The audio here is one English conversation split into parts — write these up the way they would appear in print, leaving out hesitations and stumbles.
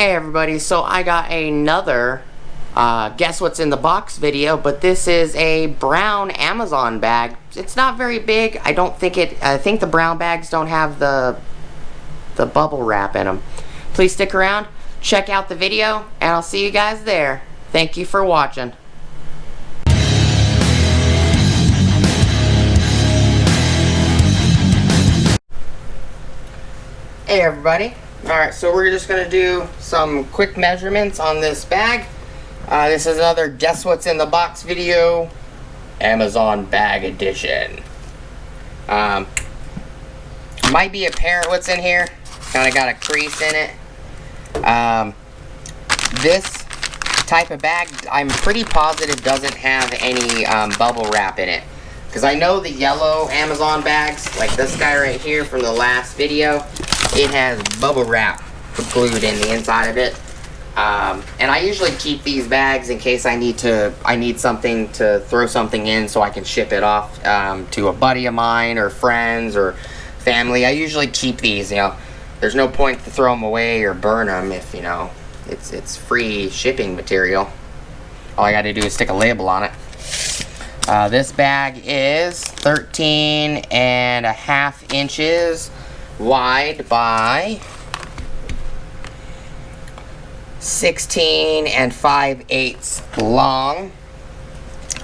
Hey everybody, so I got another guess what's in the box video, but this is a brown Amazon bag. It's not very big. I think the brown bags don't have the bubble wrap in them. Please stick around, check out the video, and I'll see you guys there. Thank you for watching. Hey everybody. Alright, so we're just going to do some quick measurements on this bag. This is another Guess What's in the Box video, Amazon Bag Edition. Might be apparent what's in here. Kind of got a crease in it. This type of bag, I'm pretty positive doesn't have any bubble wrap in it. Because I know the yellow Amazon bags, like this guy right here from the last video, it has bubble wrap glued in the inside of it. And I usually keep these bags in case I need something to throw something in so I can ship it off to a buddy of mine or friends or family. I usually keep these, there's no point to throw them away or burn them if, it's free shipping material. All I gotta do is stick a label on it. This bag is 13.5 inches wide by 16 5/8 long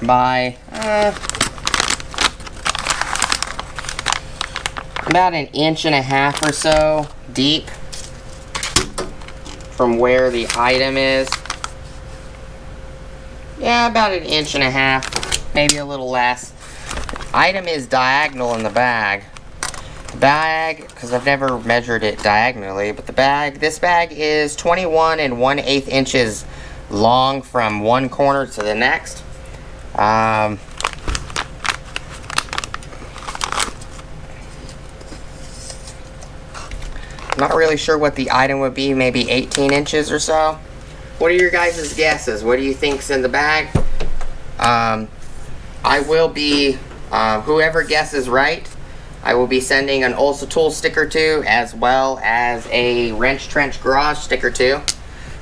by about 1.5 inches or so deep from where the item is. Yeah, about 1.5 inches, maybe a little less. Item is diagonal in the bag. The bag, because I've never measured it diagonally, but this bag is 21 1/8 inches long from one corner to the next. Not really sure what the item would be, maybe 18 inches or so. What are your guys' guesses? What do you think's in the bag? I will be, whoever guesses right, I will be sending an Also Tool sticker to, as well as a Wrench Trench Garage sticker to.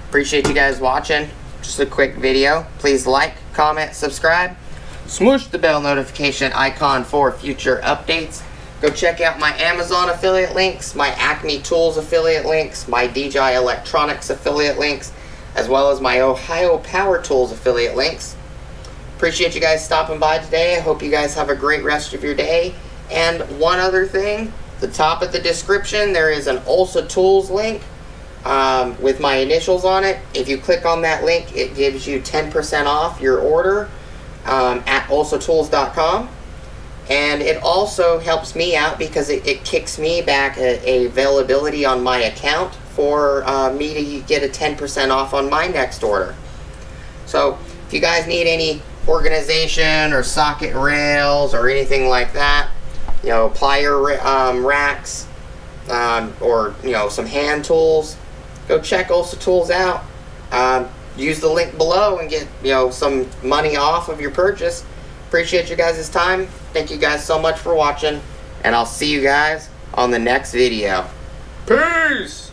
Appreciate you guys watching. Just a quick video. Please like, comment, subscribe. Smoosh the bell notification icon for future updates. Go check out my Amazon affiliate links, my Acme Tools affiliate links, my DJI Electronics affiliate links, as well as my Ohio Power Tools affiliate links. Appreciate you guys stopping by today. I hope you guys have a great rest of your day. And one other thing, the top of the description, there is an Also Tools link with my initials on it. If you click on that link, it gives you 10% off your order at alsotools.com. And it also helps me out because it kicks me back a availability on my account for me to get a 10% off on my next order. So if you guys need any organization or socket rails or anything like that, plier racks, or some hand tools, go check Also Tools out. Use the link below and get some money off of your purchase. Appreciate you guys' time. Thank you guys so much for watching, and I'll see you guys on the next video. Peace!